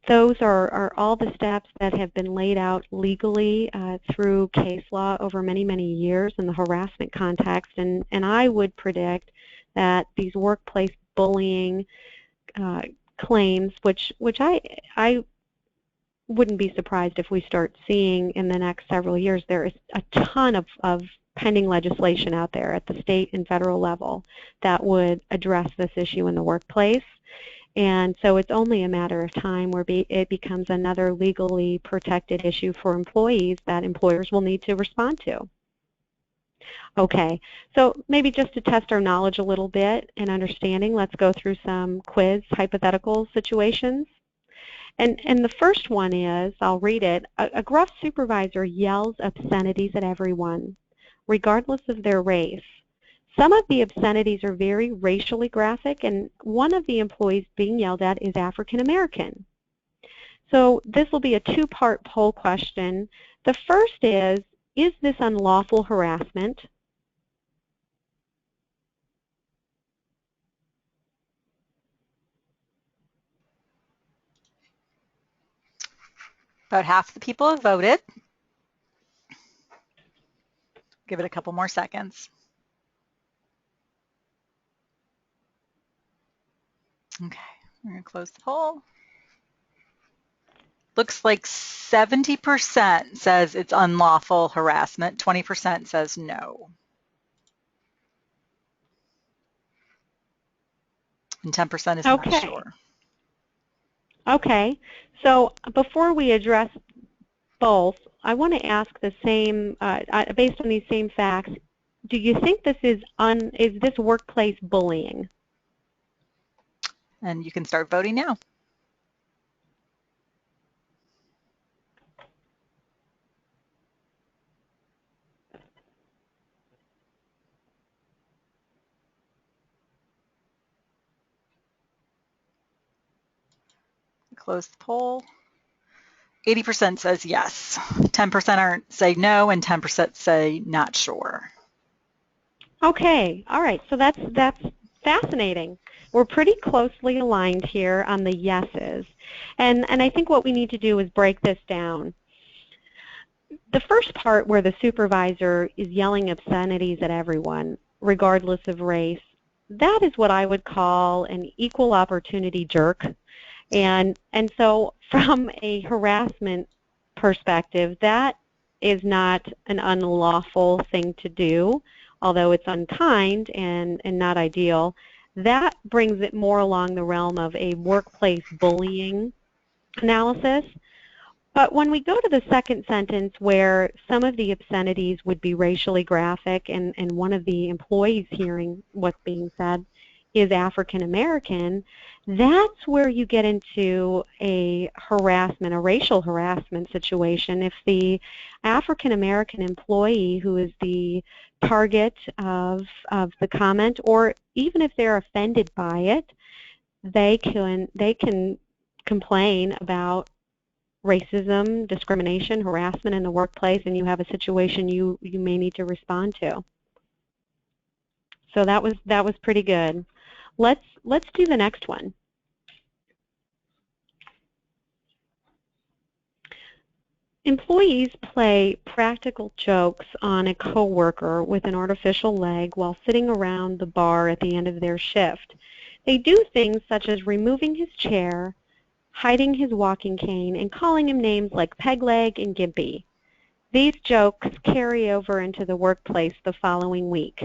Speaker 2: Those are all the steps that have been laid out legally through case law over many, many years in the harassment context, and I would predict that these workplace bullying claims, which I wouldn't be surprised if we start seeing in the next several years. There is a ton of pending legislation out there at the state and federal level that would address this issue in the workplace. And so it's only a matter of time where it becomes another legally protected issue for employees that employers will need to respond to. Okay, so maybe just to test our knowledge a little bit and understanding, let's go through some quiz hypothetical situations. And the first one is, I'll read it, a gruff supervisor yells obscenities at everyone, regardless of their race. Some of the obscenities are very racially graphic, and one of the employees being yelled at is African American. So this will be a two-part poll question. The first is this unlawful harassment?
Speaker 1: About half the people have voted. Give it a couple more seconds. Okay, we're going to close the poll. Looks like 70% says it's unlawful harassment, 20% says no. And 10% is not sure.
Speaker 2: Okay, so before we address both, I want to ask the same, based on these same facts, do you think this is this workplace bullying?
Speaker 1: And you can start voting now. Close the poll. 80% says yes, 10% say no, and 10% say not sure.
Speaker 2: Okay, all right, so that's fascinating. We're pretty closely aligned here on the yeses, and I think what we need to do is break this down. The first part where the supervisor is yelling obscenities at everyone, regardless of race, that is what I would call an equal opportunity jerk. And so from a harassment perspective, that is not an unlawful thing to do, although it's unkind and not ideal. That brings it more along the realm of a workplace bullying analysis. But when we go to the second sentence where some of the obscenities would be racially graphic and one of the employees hearing what's being said is African American, that's where you get into a harassment, a racial harassment situation. If the African American employee who is the target of the comment, or even if they're offended by it, they can complain about racism, discrimination, harassment in the workplace, and you have a situation you may need to respond to. So that was pretty good. Let's do the next one. Employees play practical jokes on a coworker with an artificial leg while sitting around the bar at the end of their shift. They do things such as removing his chair, hiding his walking cane, and calling him names like peg leg and gimpy. These jokes carry over into the workplace the following week.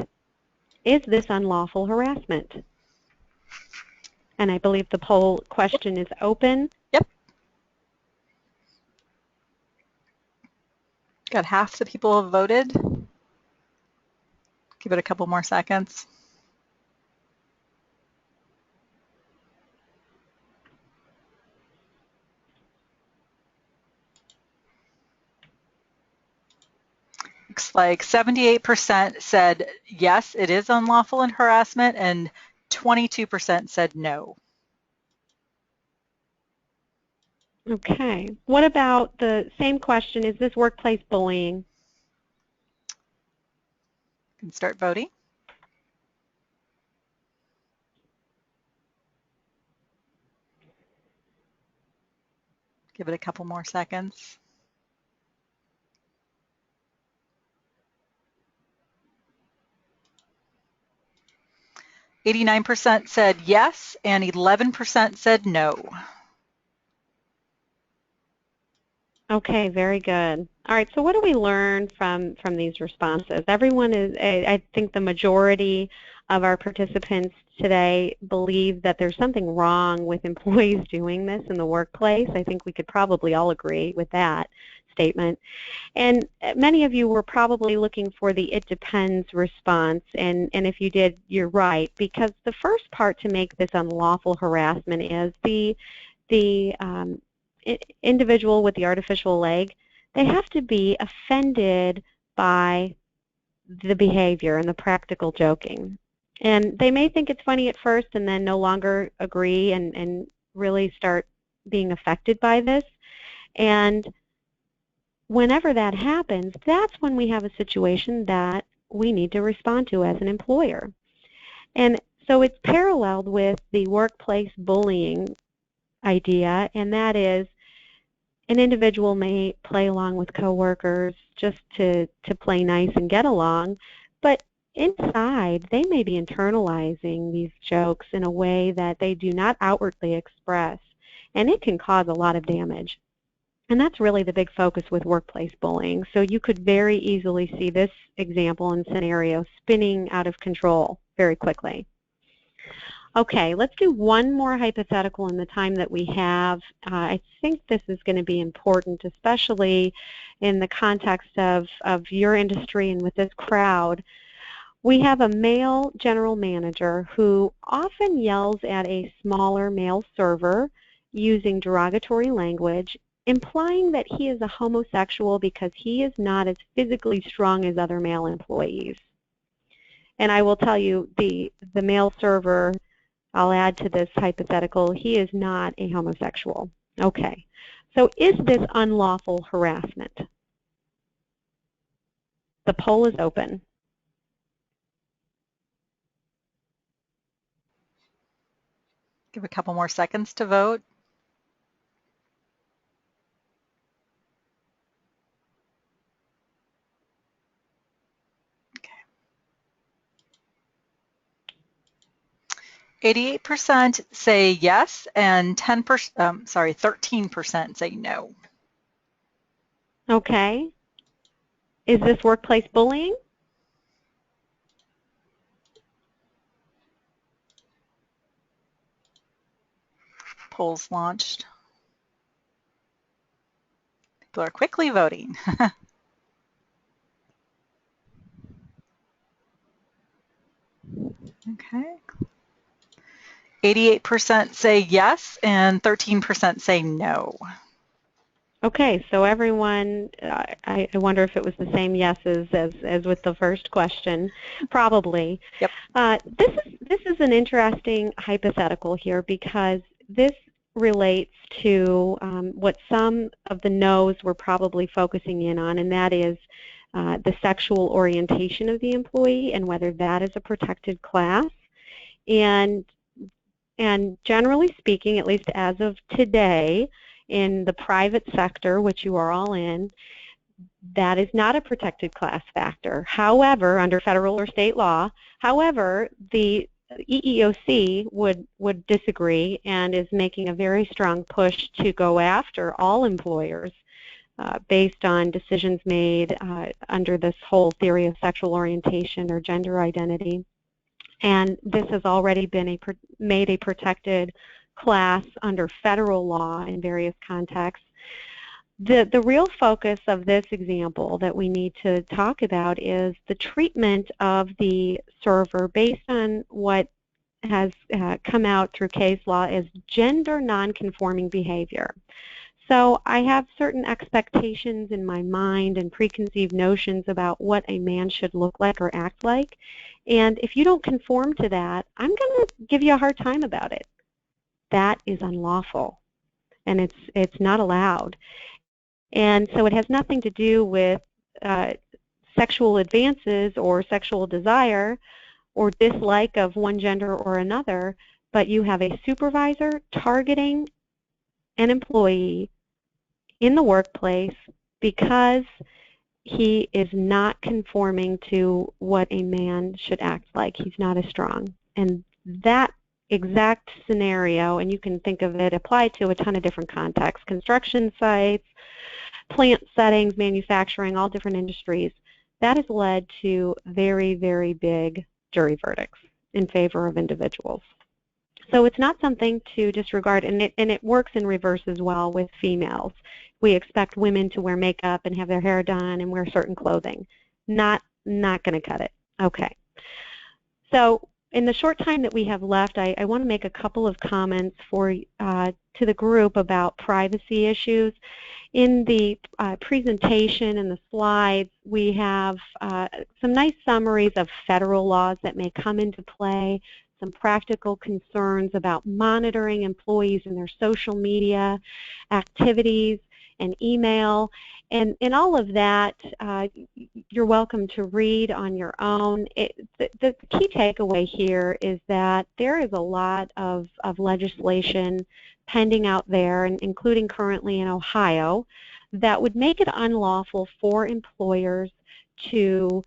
Speaker 2: Is this unlawful harassment? And I believe the poll question is open.
Speaker 1: Yep. Got half the people have voted. Give it a couple more seconds. Looks like 78% said yes, it is unlawful and harassment, and 22% said no.
Speaker 2: Okay. What about the same question, is this workplace bullying?
Speaker 1: You can start voting. Give it a couple more seconds. %89 said yes, and 11% said no.
Speaker 2: Okay, very good. All right, so what do we learn from these responses? Everyone is, I think the majority of our participants today believe that there's something wrong with employees doing this in the workplace. I think we could probably all agree with that statement. And many of you were probably looking for the "it depends" response, and if you did, you're right, because the first part to make this unlawful harassment is the individual with the artificial leg, they have to be offended by the behavior and the practical joking. And they may think it's funny at first and then no longer agree and really start being affected by this. And whenever that happens, that's when we have a situation that we need to respond to as an employer. And so it's paralleled with the workplace bullying idea, and that is an individual may play along with coworkers just to play nice and get along, but inside they may be internalizing these jokes in a way that they do not outwardly express, and it can cause a lot of damage. And that's really the big focus with workplace bullying. So you could very easily see this example and scenario spinning out of control very quickly. Okay, let's do one more hypothetical in the time that we have. I think this is going to be important, especially in the context of your industry and with this crowd. We have a male general manager who often yells at a smaller male server using derogatory language, implying that he is a homosexual because he is not as physically strong as other male employees. And I will tell you, the male server, I'll add to this hypothetical, he is not a homosexual. Okay, so is this unlawful harassment? The poll is open.
Speaker 1: Give a couple more seconds to vote. Okay. 88% say yes, and 13% say no.
Speaker 2: Okay. Is this workplace bullying?
Speaker 1: Polls launched. People are quickly voting. Okay. 88% say yes, and 13% say no.
Speaker 2: Okay, so everyone, I wonder if it was the same yeses as with the first question. Probably.
Speaker 1: Yep.
Speaker 2: This is an interesting hypothetical here because this relates to what some of the no's were probably focusing in on, and that is the sexual orientation of the employee and whether that is a protected class. And generally speaking, at least as of today, in the private sector, which you are all in, that is not a protected class factor. However, under federal or state law, however, the EEOC would disagree and is making a very strong push to go after all employers based on decisions made under this whole theory of sexual orientation or gender identity. And this has already been made a protected class under federal law in various contexts. The real focus of this example that we need to talk about is the treatment of the server based on what has come out through case law as gender nonconforming behavior. So I have certain expectations in my mind and preconceived notions about what a man should look like or act like. And if you don't conform to that, I'm going to give you a hard time about it. That is unlawful, and it's not allowed. And so it has nothing to do with sexual advances or sexual desire or dislike of one gender or another, but you have a supervisor targeting an employee in the workplace because he is not conforming to what a man should act like. He's not as strong. And that exact scenario, and you can think of it applied to a ton of different contexts, construction sites, plant settings, manufacturing, all different industries, that has led to very, very big jury verdicts in favor of individuals. So it's not something to disregard, and it works in reverse as well with females. We expect women to wear makeup and have their hair done and wear certain clothing. Not going to cut it. Okay. So in the short time that we have left, I want to make a couple of comments to the group about privacy issues. In the presentation and the slides, we have some nice summaries of federal laws that may come into play, some practical concerns about monitoring employees and their social media activities and email. And all of that, you're welcome to read on your own. The key takeaway here is that there is a lot of legislation pending out there, and including currently in Ohio, that would make it unlawful for employers to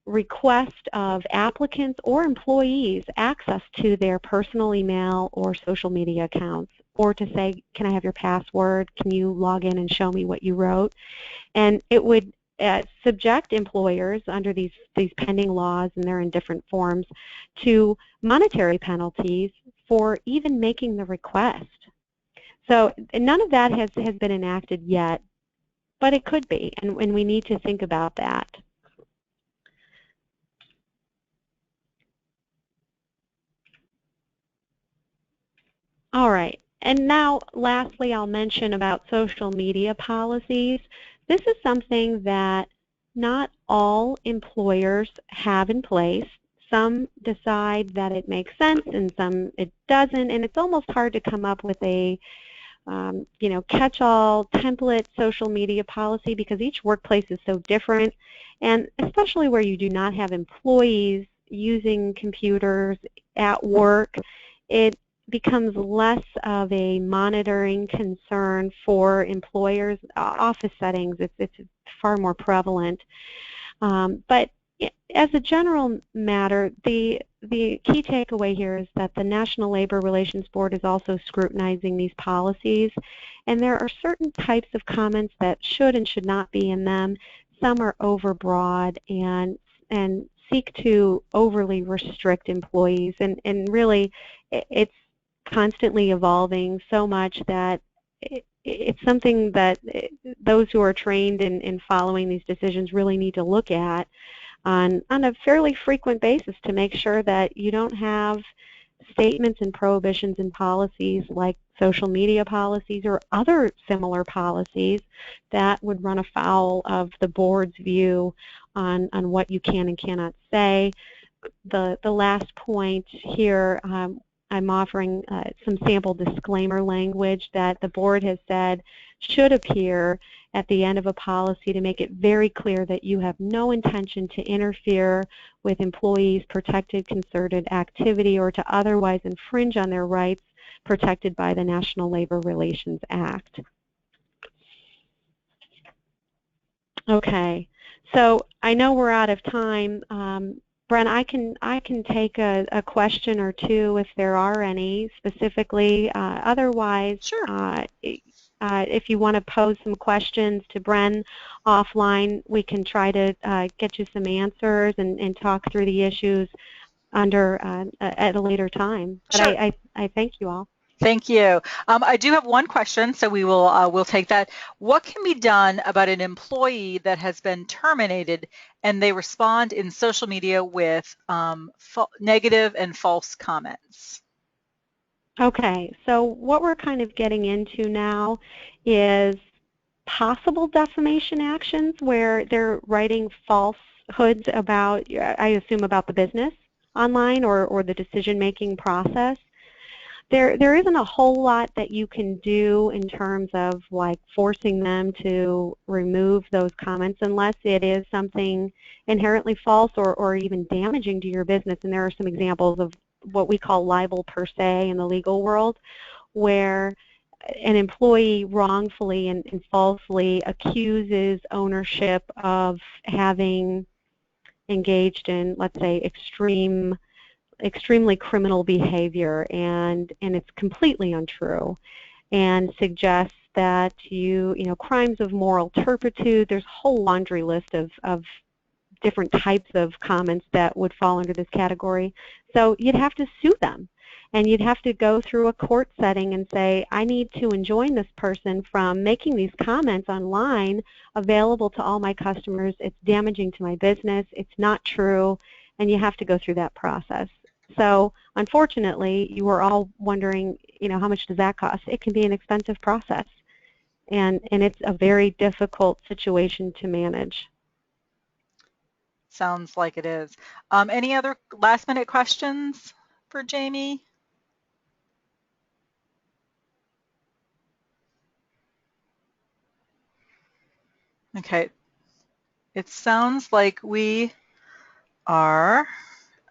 Speaker 2: request of applicants or employees access to their personal email or social media accounts, or to say, can I have your password? Can you log in and show me what you wrote? And it would subject employers under these pending laws, and they're in different forms, to monetary penalties for even making the request. So none of that has been enacted yet, but it could be, and we need to think about that. All right, and now lastly I'll mention about social media policies. This is something that not all employers have in place. Some decide that it makes sense and some it doesn't, and it's almost hard to come up with a catch-all template social media policy because each workplace is so different, and especially where you do not have employees using computers at work, it becomes less of a monitoring concern for employers. Office settings, it's far more prevalent. But as a general matter, the key takeaway here is that the National Labor Relations Board is also scrutinizing these policies, and there are certain types of comments that should and should not be in them. Some are overbroad and seek to overly restrict employees, and really it's constantly evolving so much that it's something that those who are trained in following these decisions really need to look at on a fairly frequent basis to make sure that you don't have statements and prohibitions and policies like social media policies or other similar policies that would run afoul of the board's view on what you can and cannot say. The last point here, I'm offering some sample disclaimer language that the board has said should appear at the end of a policy to make it very clear that you have no intention to interfere with employees' protected concerted activity or to otherwise infringe on their rights protected by the National Labor Relations Act. Okay, so I know we're out of time. Bren, I can take a question or two if there are any specifically. Otherwise,
Speaker 1: sure.
Speaker 2: if you want to pose some questions to Bren offline, we can try to get you some answers and talk through the issues at a later time. But
Speaker 1: Sure.
Speaker 2: I thank you all.
Speaker 1: Thank you. I do have one question, so we'll take that. What can be done about an employee that has been terminated and they respond in social media with negative and false comments?
Speaker 2: Okay, so what we're kind of getting into now is possible defamation actions where they're writing falsehoods about, I assume, about the business online or the decision-making process. There isn't a whole lot that you can do in terms of like forcing them to remove those comments unless it is something inherently false or even damaging to your business. And there are some examples of what we call libel per se in the legal world, where an employee wrongfully and falsely accuses ownership of having engaged in, let's say, extremely criminal behavior, and it's completely untrue, and suggests that crimes of moral turpitude. There's a whole laundry list of different types of comments that would fall under this category. So you'd have to sue them, and you'd have to go through a court setting and say, I need to enjoin this person from making these comments online available to all my customers. It's damaging to my business. It's not true, and you have to go through that process. So unfortunately, you were all wondering, how much does that cost? It can be an expensive process, and it's a very difficult situation to manage.
Speaker 1: Sounds like it is. Any other last-minute questions for Jaime? Okay. It sounds like we are.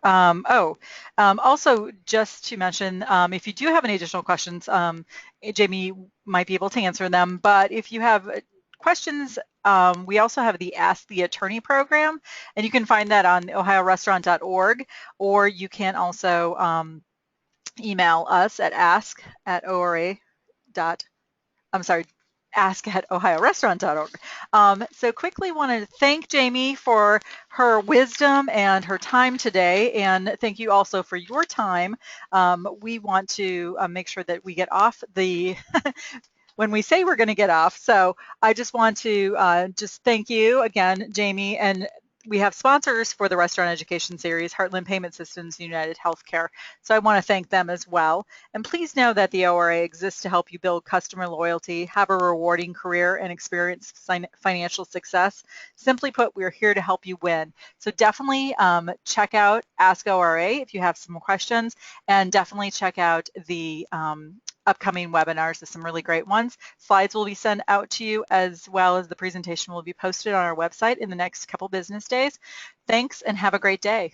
Speaker 1: Also, just to mention, if you do have any additional questions, Jaime might be able to answer them. But if you have questions, we also have the Ask the Attorney program, and you can find that on ohiorestaurant.org, or you can also email us at ask@ohiorestaurant.org. So quickly want to thank Jaime for her wisdom and her time today, and thank you also for your time. We want to make sure that we get off the when we say we're going to get off. So I just want to just thank you again, Jaime, and we have sponsors for the Restaurant Education Series, Heartland Payment Systems, United Healthcare. So I want to thank them as well. And please know that the ORA exists to help you build customer loyalty, have a rewarding career, and experience financial success. Simply put, we're here to help you win. So definitely check out Ask ORA if you have some questions, and definitely check out the upcoming webinars. There's some really great ones. Slides will be sent out to you, as well as the presentation will be posted on our website in the next couple business days. Thanks, and have a great day.